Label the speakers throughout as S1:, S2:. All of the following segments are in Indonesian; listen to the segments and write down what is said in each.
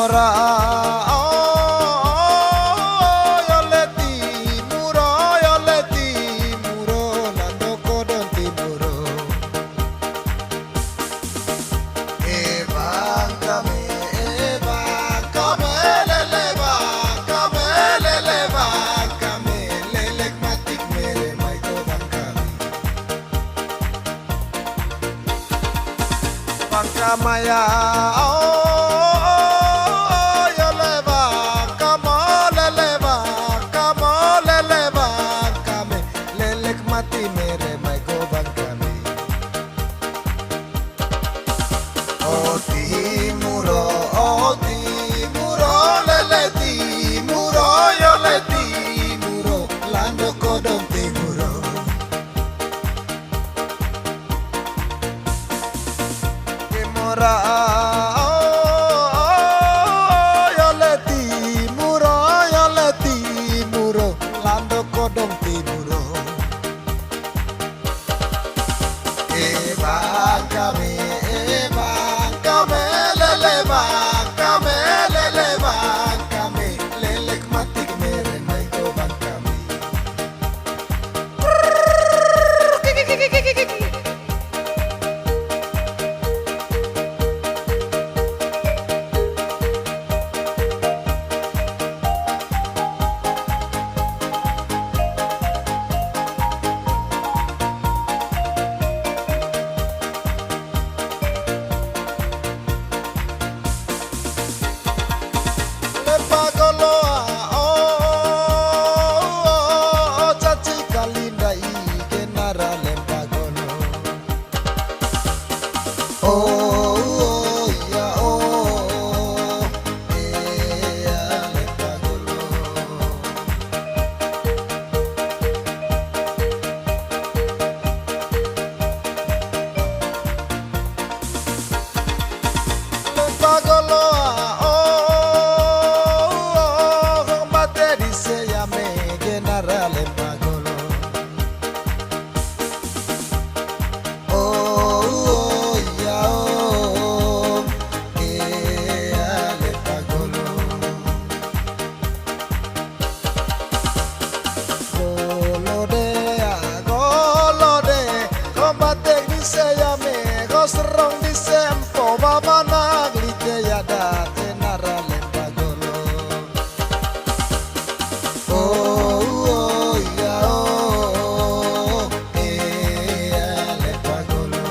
S1: mora yo leti muro lando kodon timuro Evan kame lelek matik mere mai kodon kami Bangkamaya lando kodong timuro Evan kame lelek matik mere mai kodong kami Serong di sempo baba naglite ya date nara lempagolo ya lempagolo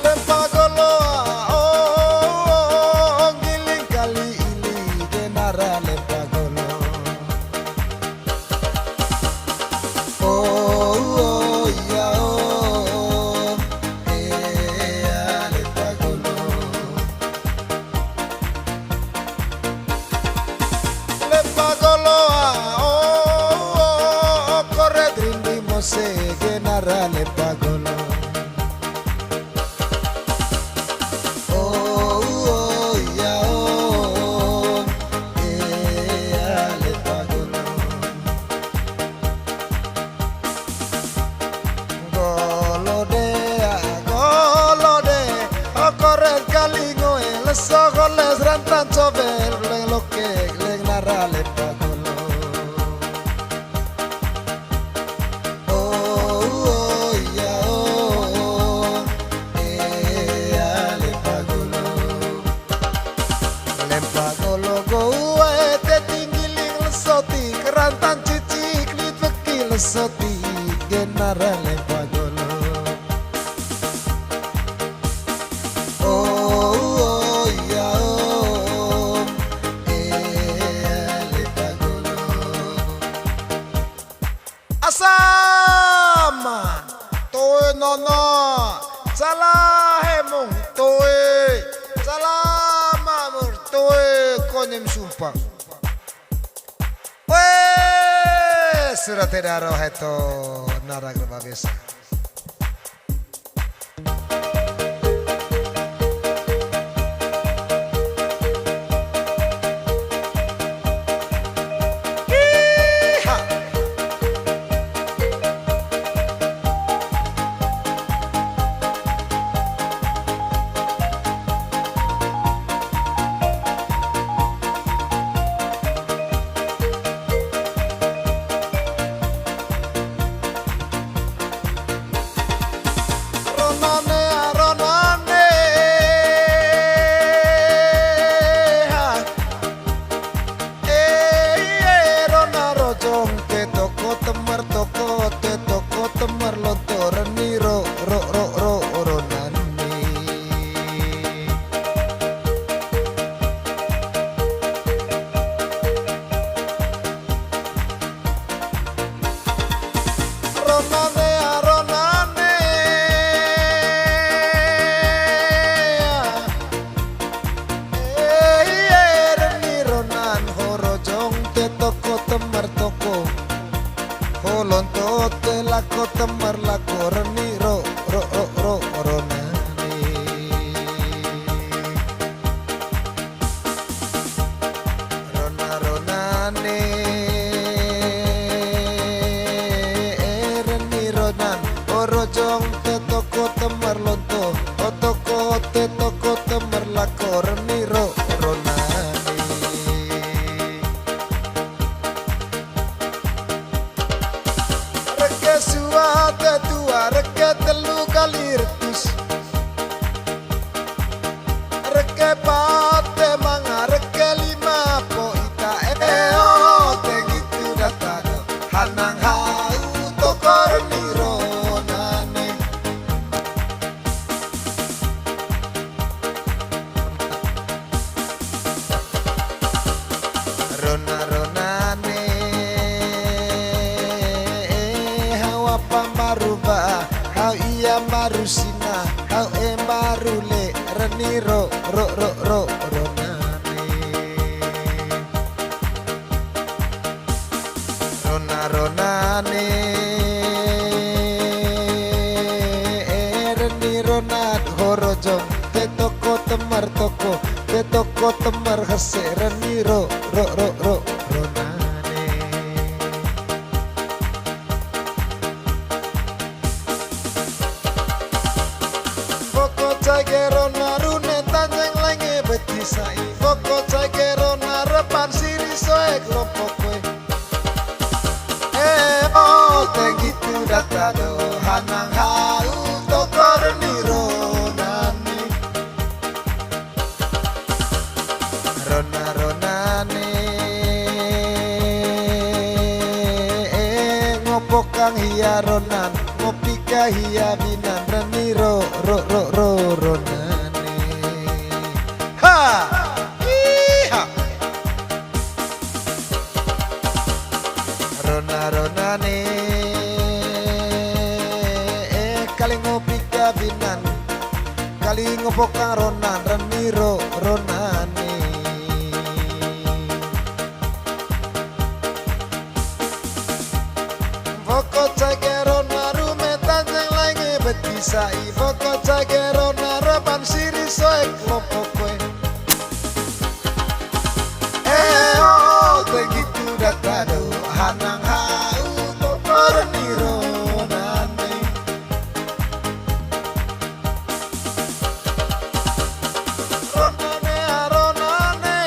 S1: lempagolo giling kali ini de nara lempagolo se llenará le pagolo le pagolo golode corre el calingo en los ojos les rentan chover lo que le narra le pagolo Kerantan cicik lit bekil soti genara lempagolo ya lempagolo asama toe nono salah hemung toe salah mamur toe konem sumpah surat edaro heto naragrama besa toko temar toko te toko temar lonto reni ro nani. Ronane ronane reni ronan horojong te toko temar toko holonto te lako temar lako reni ro nani. Rona ronane reni ronan horojong te toko temar lonto otoko te toko temar lako reni ro nani. Reke suate tua reke telu kali retus reke pate manga reke lima poita te gitu datado hanang hau tokor niro nani. Rona ronane hawa pamaruba hau iya marusina hau marule reni ro nani. Rona ronane reni ronat horojong te toko temar toko te toko temar hase reni ro nani. Foko cagero narune tanjeng lenge betisai foko cagero narepan siri soek lopokwe te gitu datado hanang hau tokor niro nani. Rona ronane ngopo kang hiya ronan ngopi ka hiya binan reni ro nani. Ha iha rona ronane kali ngopi ka binan kali ngopo kang ronan reni ro nani. Foko cagero narume tanjeng lenge betisai foko cagero narepan siri soek lopokwe te gitu datado hanang hau tokor niro nani. Ronane ronane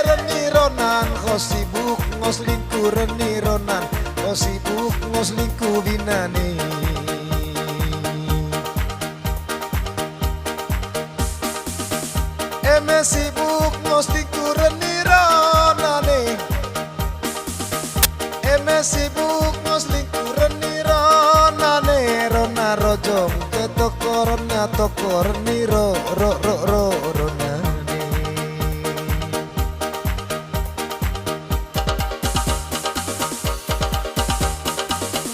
S1: reni ronan kosibuk ngoslingku reni ronan kosibuk ngoslingku binani. Eme sibuk ngoslingku reni ronane eme sibuk ngoslingku reni ronane rona rojong te toko reni ro nani.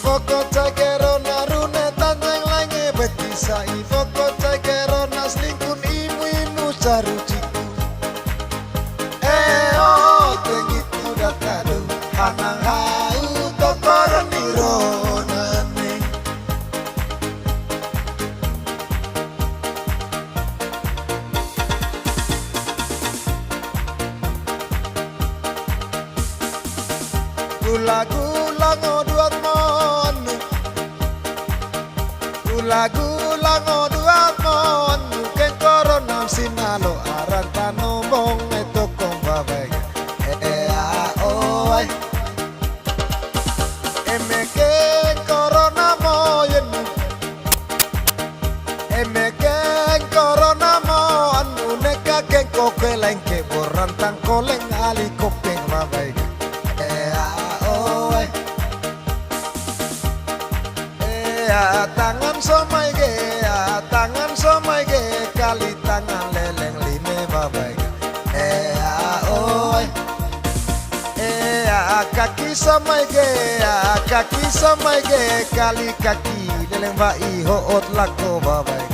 S1: Foko cagero narune tanjeng lenge betisai foko cagero naslingkun imu caruciku te gitu datado hanang hau tokor niro nani. Gula-gula ngoduat monu gula-gula ngoduat monu ken koronam sinalo aran tanombong etokong babay oi emeke corona moyen emeke corona mo anu neka ke kokeleng ke borantang kol leng ali kopeng babai oh tangan somai ge tangan somai ge kali tangan leleng lime babai oh kaki somai ge kali kaki leleng bai hoot lako babai